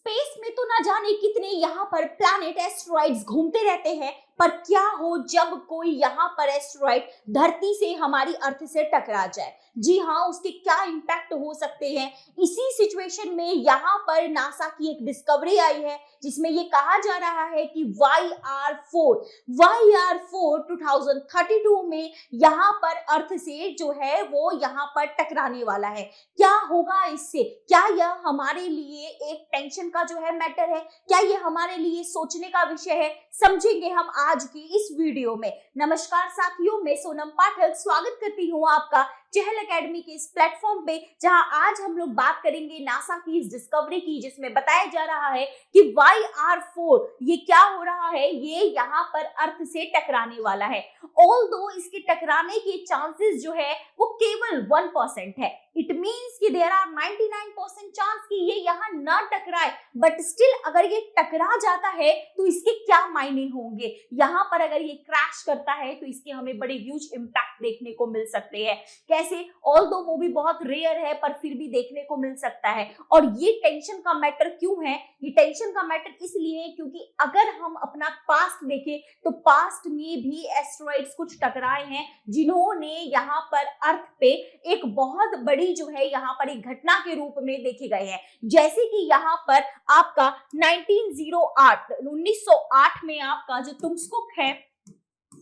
Space में तो ना जाने कितने यहाँ पर प्लैनेट एस्ट्रॉइड्स घूमते रहते हैं, पर क्या हो जब कोई यहाँ पर एस्ट्रॉइड धरती से हमारी अर्थ से टकरा जाए। जी हाँ, उसके क्या इम्पैक्ट हो सकते हैं। इसी सिचुएशन में यहाँ पर नासा की एक डिस्कवरी आई है जिसमें ये कहा जा रहा है कि YR4 2032 में यहाँ पर अर्थ से जो है वो यहाँ पर टकराने वाला है। क्या होगा इससे? क्या यह हमारे लिए एक टेंशन का जो है मैटर है? क्या ये हमारे लिए सोचने का विषय है? समझेंगे हम आज की इस वीडियो में। नमस्कार साथियों, मैं सोनम पाठक स्वागत करती हूँ आपका चहल एकेडमी के इस प्लेटफॉर्म पे, जहां आज हम लोग बात करेंगे नासा की इस डिस्कवरी की जिसमें बताया जा रहा है कि YR4 ये क्या हो रहा है, ये यहाँ पर अर्थ से टकराने वाला है। ऑल्दो इसके टकराने के चांसेस जो है वो केवल 1% है। इट मीन्स कि देयर आर 99% चांस कि ये यहाँ ना टकराए, बट स्टिल अगर ये टकरा जाता है तो इसके क्या मायने होंगे। यहाँ पर अगर ये क्रैश करता है तो इसके हमें बड़े ह्यूज इम्पैक्ट देखने को मिल सकते हैं। कैसे? ऑल्दो वो भी बहुत रेयर है पर फिर भी देखने को मिल सकता है। और ये टेंशन का मैटर क्यों है? ये टेंशन का मैटर इसलिए है क्योंकि अगर हम अपना पास्ट देखें तो पास्ट में भी एस्ट्रॉइड्स कुछ टकराए हैं जिन्होंने यहाँ पर अर्थ पे एक बहुत बड़ी जो है यहाँ पर एक घटना के रूप में देखे गए हैं। जैसे कि यहाँ पर आपका 1908 में आपका जो तुंग्स्कुक है,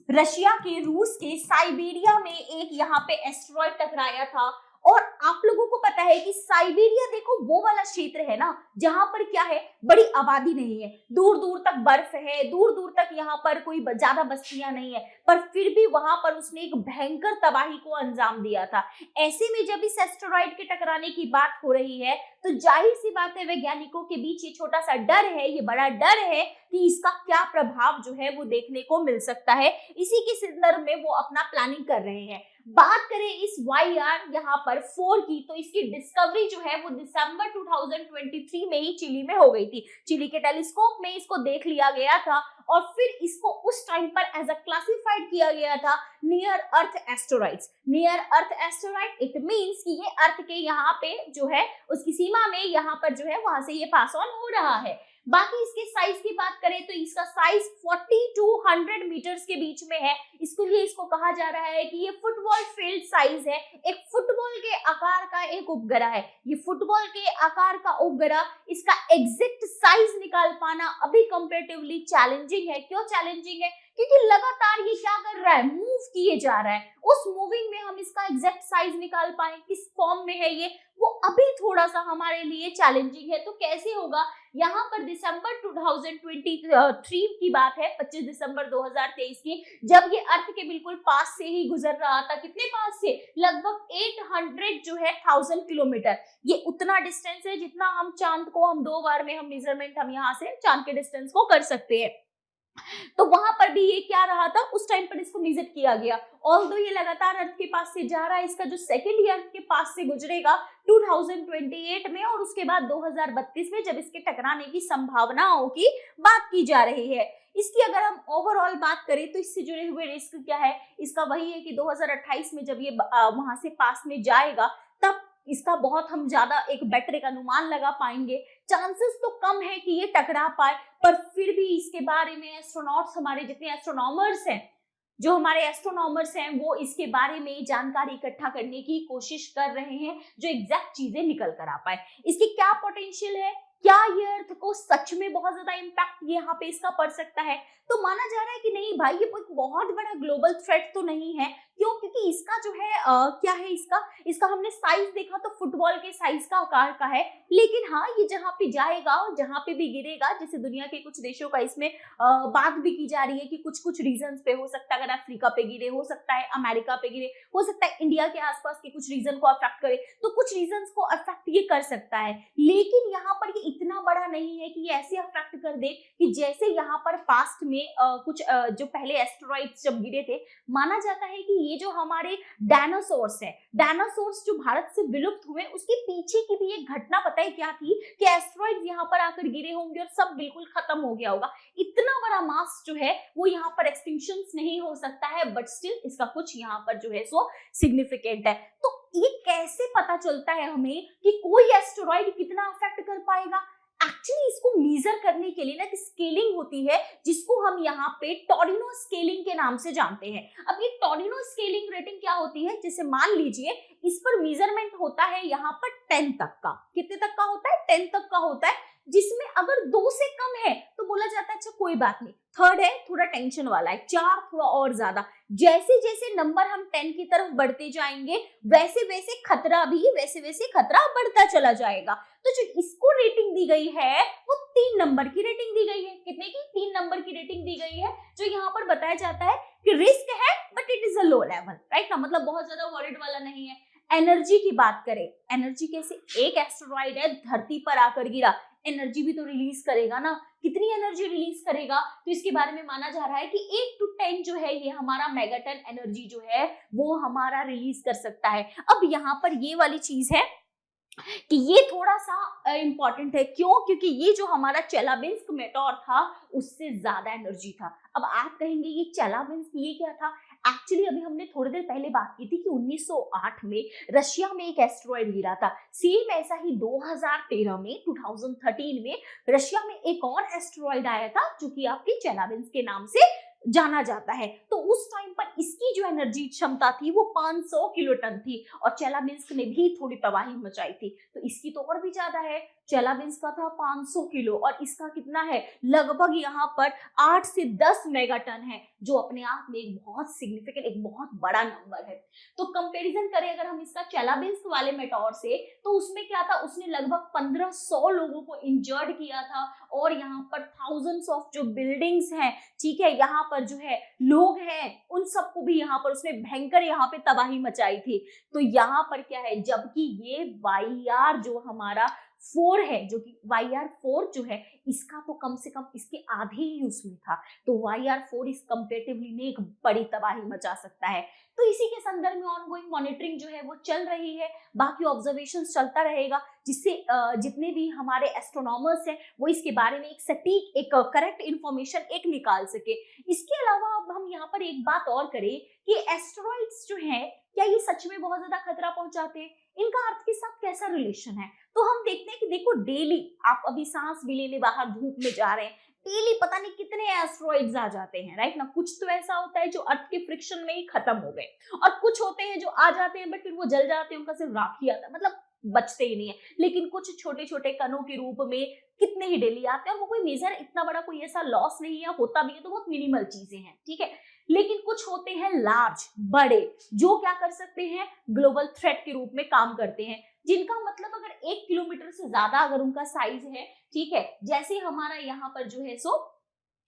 रशिया के रूस के साइबेरिया में एक यहाँ पे एस्ट्रॉइड टकराया था। और आप लोगों को पता है कि साइबेरिया देखो वो वाला क्षेत्र है ना जहां पर क्या है, बड़ी आबादी नहीं है, दूर दूर तक बर्फ है, दूर दूर तक यहाँ पर कोई ज्यादा बस्तियां नहीं है, पर फिर भी वहां पर उसने एक भयंकर तबाही को अंजाम दिया था। ऐसे में जब इस एस्टेरॉइड के टकराने की बात हो रही है तो जाहिर सी बात है वैज्ञानिकों के बीच ये छोटा सा डर है, ये बड़ा डर है कि इसका क्या प्रभाव जो है वो देखने को मिल सकता है। इसी के संदर्भ में वो अपना प्लानिंग कर रहे हैं। बात करें इस YR यहाँ पर 4 की, तो इसकी डिस्कवरी जो है वो दिसंबर 2023 में ही चिली में हो गई थी। चिली के टेलीस्कोप में इसको देख लिया गया था और फिर इसको उस टाइम पर एज अ क्लासिफाइड किया गया था near earth asteroids. Near earth asteroid it means कि ये अर्थ के यहाँ पे जो है उसकी सीमा में यहाँ पर जो है वहां से ये पास ऑन हो रहा है। बाकी इसके साइज की बात करें तो इसका साइज 40 to 100 मीटर्स के बीच में है। इसके लिए इसको कहा जा रहा है कि ये फुटबॉल फील्ड साइज है, एक फुटबॉल के आकार का एक उपग्रह है। ये फुटबॉल के आकार का उपग्रह, इसका एग्जैक्ट साइज निकाल पाना अभी कंपैरेटिवली चैलेंजिंग है। क्यों चैलेंजिंग है? क्योंकि लगातार ये क्या कर रहा है, मूव किए जा रहा है। उस मूविंग में हम इसका एग्जैक्ट साइज निकाल पाए, किस फॉर्म में है ये, वो अभी थोड़ा सा हमारे लिए चैलेंजिंग है। तो कैसे होगा? यहाँ पर दिसंबर 2023 की बात है, 25 दिसंबर 2023 की, जब ये अर्थ के बिल्कुल पास से ही गुजर रहा था। कितने पास से? लगभग 800 जो है 1000 किलोमीटर। ये उतना डिस्टेंस है जितना हम चांद को हम 2 बार में हम मेजरमेंट हम यहाँ से चांद के डिस्टेंस को कर सकते हैं। तो वहां पर भी ये क्या रहा था, उस टाइम पर इसको विजिट किया गया। ऑल्दो ये लगातार अर्थ के पास से जा रहा है, इसका जो सेकंड ईयर के पास से गुजरेगा 2028 में और उसके बाद 2032 में, जब इसके टकराने की संभावनाओं की बात की जा रही है। इसकी अगर हम ओवरऑल बात करें तो इससे जुड़े हुए रिस्क क्या है, इसका वही है कि 2028 में जब ये वहां से पास में जाएगा तब इसका बहुत हम ज्यादा एक बेटर एक अनुमान लगा पाएंगे। चांसेस तो कम है कि ये टकरा पाए, पर फिर भी इसके बारे में एस्ट्रोनॉट्स, हमारे जितने एस्ट्रोनॉमर्स हैं, जो हमारे एस्ट्रोनॉमर्स हैं, वो इसके बारे में जानकारी इकट्ठा करने की कोशिश कर रहे हैं जो एग्जैक्ट चीजें निकल कर आ पाए। इसकी क्या पोटेंशियल है, क्या ये अर्थ को सच में बहुत ज्यादा इम्पैक्ट यहाँ पे इसका पड़ सकता है? तो माना जा रहा है कि नहीं भाई, ये कोई बहुत बड़ा ग्लोबल थ्रेट तो नहीं है। क्यों? क्योंकि इसका जो है क्या है, इसका हमने साइज देखा तो फुटबॉल के साइज का आकार का है। लेकिन हाँ, ये जहाँ पे जाएगा और जहाँ पे भी गिरेगा, जैसे दुनिया के कुछ देशों का इसमें बात भी की जा रही है कि कुछ कुछ रीजन पे हो सकता है, अगर अफ्रीका पे गिरे, हो सकता है अमेरिका पे गिरे, हो सकता है इंडिया के आसपास के कुछ रीजन को अफेक्ट करे, तो कुछ रीजन को अफेक्ट ये कर सकता है। लेकिन यहाँ पर ये इतना बड़ा नहीं है कि ये ऐसे अफेक्ट कर दे कि जैसे यहाँ पर पास्ट में कुछ जो पहले एस्टेरॉइड्स जब गिरे थे, माना जाता है कि ये जो हमारे डायनासोर्स है, डायनासोर्स जो भारत से विलुप्त हुए, उसके पीछे की भी एक घटना पता है क्या थी कि एस्टेरॉइड्स यहाँ पर आकर गिरे होंगे और सब बिल्कुल खत्म हो गया होगा। इतना बड़ा मास जो है वो यहाँ पर एक्सटिंक्शंस नहीं हो सकता है, बट स्टिल इसका कुछ यहाँ पर जो है सो सिग्निफिकेंट है। तो ये कैसे पता चलता है हमें कि कोई एस्टेरॉइड कितना अफेक्ट कर पाएगा? एक्चुअली इस मीजर करने के लिए ना कि स्केलिंग होती है, जिसको हम यहाँ पे टोरिनो स्केलिंग के नाम से जानते हैं। अब ये टोरिनो स्केलिंग रेटिंग क्या होती है, जैसे मान लीजिए इस पर मेजरमेंट होता है यहाँ पर 10 तक का। कितने तक का होता है? 10 तक का होता है, जिसमें अगर 2 से कम है तो बोला जाता है अच्छा कोई बात नहीं, थर्ड है थोड़ा टेंशन वाला है, 4 थोड़ा और ज्यादा। जैसे जैसे नंबर हम 10 की तरफ बढ़ते जाएंगे वैसे वैसे खतरा भी वैसे वैसे खतरा बढ़ता चला जाएगा। तो जो इसको रेटिंग दी गई है वो 3 नंबर की रेटिंग दी गई है। कितने की? 3 नंबर की रेटिंग दी गई है, जो यहाँ पर बताया जाता है कि रिस्क है but it is a low level, right ना, मतलब बहुत ज्यादा वॉरिड वाला नहीं है। एनर्जी की बात करें, एनर्जी कैसे, एक एस्टेरॉइड है धरती पर आकर गिरा, एनर्जी भी तो रिलीज करेगा ना, कितनी एनर्जी रिलीज करेगा, तो इसके बारे में माना जा रहा है कि 8 to 10 जो है ये हमारा मेगाटन एनर्जी जो है वो हमारा रिलीज कर सकता है। अब यहाँ पर ये वाली चीज है कि ये थोड़ा सा इंपॉर्टेंट है, क्यों? क्योंकि ये जो हमारा चेलाबिंस्क मेटोर था उससे ज्यादा एनर्जी था। अब आप कहेंगे ये चेलाबिंस्क ये क्या था? एक्चुअली अभी हमने थोड़ी देर पहले बात की थी कि 1908 में रशिया में एक एस्टेरॉइड गिरा था। सेम ऐसा ही 2013 में 2013 में रशिया में एक और एस्टेरॉइड आया था जो कि आपके चेलाबिंस्क के नाम से जाना जाता है। तो उस टाइम पर इसकी जो एनर्जी क्षमता थी वो 500 किलोटन थी और चेलाबिंस्क ने भी थोड़ी तबाही मचाई थी। तो इसकी तो और भी ज्यादा है, चेलाबिंस्क का था 500 किलो और इसका कितना है? लगभग यहाँ पर 8 से 10 मेगाटन है, जो अपने आप में एक बहुत सिग्निफिकेंट, एक बहुत बड़ा नंबर है। तो कंपैरिजन करें अगर हम इसका चेलाबिंस्क वाले मेटोर से, तो उसमें क्या था, उसने लगभग 1500 लोगों को इंजर्ड किया था और यहाँ पर थाउजेंड्स ऑफ जो बिल्डिंग्स हैं, ठीक है, यहाँ पर जो है लोग हैं, उन सबको भी यहाँ पर उसने भयंकर यहाँ पे तबाही मचाई थी। तो यहाँ पर क्या है, जबकि ये YR जो हमारा 4 है, जो कि YR4 जो है इसका तो कम से कम इसके आधे ही उसमें था, तो YR4 इस कंपेरेटिवली में एक बड़ी तबाही मचा सकता है। तो इसी के संदर्भ में ऑनगोइंग मॉनिटरिंग जो है वो चल रही है, बाकी ऑब्जर्वेशंस चलता रहेगा, जिससे जितने भी हमारे एस्ट्रोनॉमर्स हैं वो इसके बारे में एक सटीक, एक करेक्ट इंफॉर्मेशन एक निकाल सके। इसके अलावा अब हम यहाँ पर एक बात और करें कि एस्टेरॉइड्स जो हैं क्या ये सच में बहुत ज्यादा खतरा पहुंचाते हैं, इनका अर्थ के साथ कैसा रिलेशन है? तो हम देखते हैं कि देखो डेली आप अभी सांस भी ले ले, बाहर धूप में जा रहे हैं, डेली पता नहीं कितने एस्टेरॉइड्स आ जाते हैं, राइट ना। कुछ तो ऐसा होता है जो अर्थ के फ्रिक्शन में ही खत्म हो गए और कुछ होते हैं जो आ जाते हैं बट फिर वो जल जाते हैं, उनका सिर्फ राख ही आता है, मतलब बचते ही नहीं है। लेकिन कुछ छोटे छोटे कणों के रूप में कितने ही डेली आते हैं और वो कोई मेजर इतना बड़ा कोई ऐसा लॉस नहीं है, होता भी है तो बहुत मिनिमल चीजें हैं, ठीक है। लेकिन कुछ होते हैं लार्ज, बड़े, जो क्या कर सकते हैं, ग्लोबल थ्रेट के रूप में काम करते हैं, जिनका मतलब अगर 1 किलोमीटर से ज्यादा अगर उनका साइज है, ठीक है, जैसे हमारा यहाँ पर जो है सो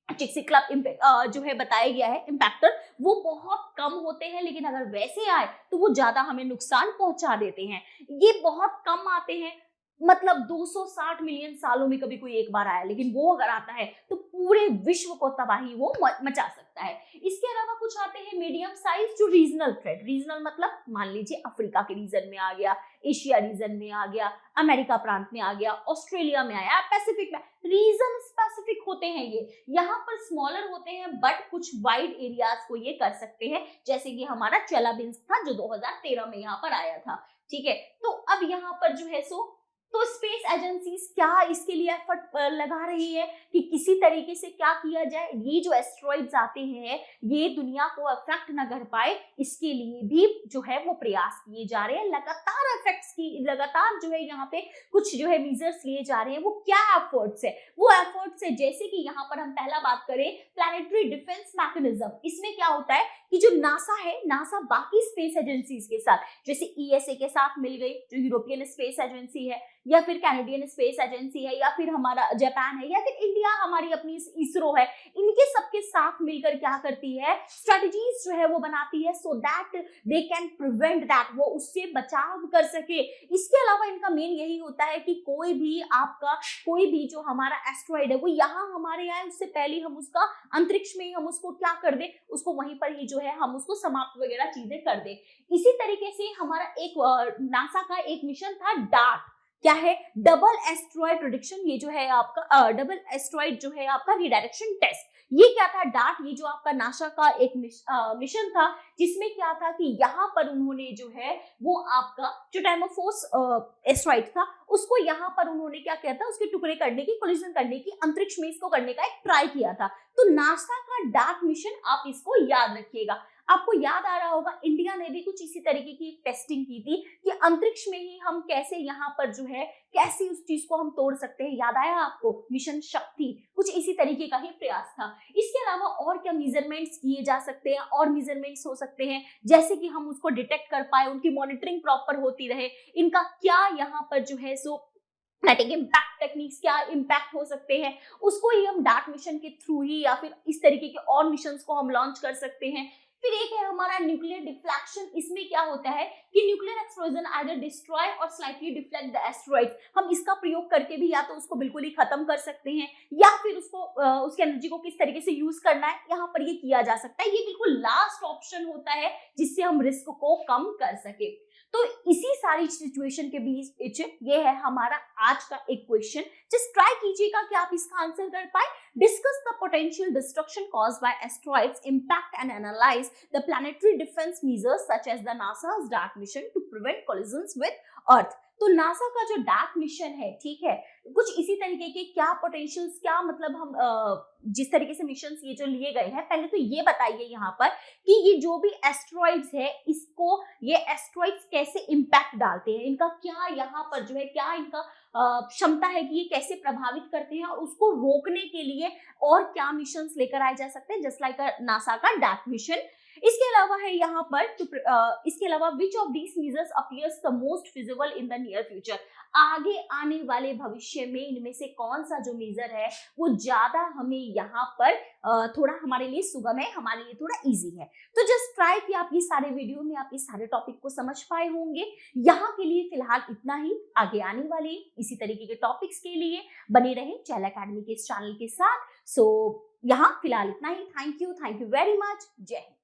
चिक्सिक्लब जो है बताया गया है इम्पैक्टर, वो बहुत कम होते हैं, लेकिन अगर वैसे आए तो वो ज्यादा हमें नुकसान पहुंचा देते हैं। ये बहुत कम आते हैं, मतलब 260 मिलियन सालों में कभी कोई एक बार आया, लेकिन वो अगर आता है तो पूरे विश्व को तबाही वो मचा सकता है। इसके अलावा कुछ आते हैं मीडियम साइज जो रीजनल थ्रेट, रीजनल मतलब मान लीजिए अफ्रीका के रीजन में आ गया, एशिया रीजन में आ गया, अमेरिका प्रांत में आ गया, ऑस्ट्रेलिया में आया, पैसिफिक में, रीजन स्पेसिफिक होते हैं ये। यहाँ पर स्मॉलर होते हैं बट कुछ वाइड एरियाज को ये कर सकते हैं, जैसे कि हमारा चेलाबिंस्क था जो 2013 में यहाँ पर आया था, ठीक है। तो अब यहाँ पर जो है सो तो स्पेस एजेंसीज क्या इसके लिए एफर्ट लगा रही है कि किसी तरीके से क्या किया जाए, ये जो एस्टेरॉइड्स आते हैं ये दुनिया को अफेक्ट न कर पाए, इसके लिए भी जो है वो प्रयास किए जा रहे हैं। लगातार एफेक्ट्स की, लगातार जो है यहाँ पे कुछ जो है मेजर्स लिए जा रहे हैं। वो क्या एफर्ट्स है? वो एफर्ट्स है जैसे कि यहाँ पर हम पहला बात करें प्लैनेटरी डिफेंस मैकेनिज्म। इसमें क्या होता है कि जो नासा है, नासा बाकी स्पेस एजेंसीज के साथ, जैसे ESA के साथ मिल गई जो यूरोपियन स्पेस एजेंसी है, या फिर कैनेडियन स्पेस एजेंसी है, या फिर हमारा जापान है, या फिर इंडिया हमारी अपनी इसरो है, इनके सबके साथ मिलकर क्या करती है, स्ट्रेटजीज जो है वो बनाती है, so that they can prevent that, वो उससे बचाव कर सके। इसके अलावा इनका मेन यही होता है कि कोई भी आपका कोई भी जो हमारा एस्टेरॉइड है वो यहाँ हमारे आए उससे पहले हम उसका अंतरिक्ष में ही हम उसको क्या कर दे, उसको वहीं पर ही जो है हम उसको समाप्त वगैरह चीजें कर दे। इसी तरीके से हमारा एक नासा का एक मिशन था डार्ट, क्या है, डबल एस्टेरॉइड रिडक्शन, ये जो है आपका डबल एस्टेरॉइड जो है आपका रिडायरेक्शन टेस्ट, ये क्या था डार्ट, ये जो आपका नासा का एक मिशन था, जिसमें क्या था कि यहाँ पर उन्होंने जो है वो आपका जो टाइमोफोर्स एस्ट्रॉइड था उसको यहाँ पर उन्होंने क्या किया था, उसके टुकड़े करने की, कोलिजन करने की, अंतरिक्ष में इसको करने का एक ट्राई किया था। तो नासा का डार्ट मिशन, आप इसको याद रखिएगा। आपको याद आ रहा होगा इंडिया ने भी कुछ इसी तरीके की टेस्टिंग की थी कि अंतरिक्ष में ही हम कैसे यहाँ पर जो है कैसे उस चीज को हम तोड़ सकते हैं। याद आया आपको? मिशन शक्ति कुछ इसी तरीके का ही प्रयास था। इसके अलावा और क्या मेजरमेंट्स किए जा सकते हैं, और मेजरमेंट्स हो सकते हैं जैसे कि हम उसको डिटेक्ट कर पाए, उनकी मॉनिटरिंग प्रॉपर होती रहे, इनका क्या यहाँ पर जो है सो किनेटिक इम्पैक्ट टेक्निक्स क्या इम्पैक्ट हो सकते हैं, उसको ही हम डार्ट मिशन के थ्रू ही या फिर इस तरीके के और मिशंस को हम लॉन्च कर सकते हैं। फिर एक है हमारा न्यूक्लियर डिफ्लेक्शन। इसमें क्या होता है कि न्यूक्लियर एक्सप्लोजन आइदर डिस्ट्रॉय और स्लाइटली डिफ्लेक्ट द एस्टेरॉइड। हम इसका प्रयोग करके भी या तो उसको बिल्कुल ही खत्म कर सकते हैं या फिर उसको उसकी एनर्जी को किस तरीके से यूज करना है यहाँ पर ये किया जा सकता है। ये बिल्कुल लास्ट ऑप्शन होता है जिससे हम रिस्क को कम कर सके। तो इसी सारी सिचुएशन के बीच ये है हमारा आज का एक क्वेश्चन। जस्ट ट्राई कीजिएगा कि आप इसका आंसर कर पाए। Discuss the potential destruction caused by asteroids impact and analyze the planetary defense measures such as the NASA's DART mission to prevent collisions with Earth। तो नासा का जो डार्ट मिशन है, ठीक है, कुछ इसी तरीके के क्या पोटेंशियल्स, क्या मतलब हम जिस तरीके से मिशंस ये जो लिए गए हैं, पहले तो ये बताइए यहाँ पर कि ये जो भी एस्टेरॉइड्स है इसको ये एस्टेरॉइड्स कैसे इम्पैक्ट डालते हैं, इनका क्या यहाँ पर जो है क्या इनका क्षमता है कि ये कैसे प्रभावित करते हैं, और उसको रोकने के लिए और क्या मिशंस लेकर आए जा सकते हैं जस्ट लाइक नासा का डार्ट मिशन। इसके अलावा है यहाँ पर इसके अलावा which of these measures appears the most feasible in the near future. आगे आने वाले भविष्य में इनमें से कौन सा जो मेजर है वो ज्यादा हमें यहाँ पर थोड़ा हमारे लिए सुगम है, हमारे लिए थोड़ा इजी है। तो जस्ट ट्राई कि आप ये सारे वीडियो में आप ये सारे टॉपिक को समझ पाए होंगे। यहाँ के लिए फिलहाल इतना ही। आगे आने वाले इसी तरीके के टॉपिक्स के लिए बने रहें चैल अकेडमी के इस चैनल के साथ। सो यहाँ फिलहाल इतना ही। Thank you very much. जय हिंद।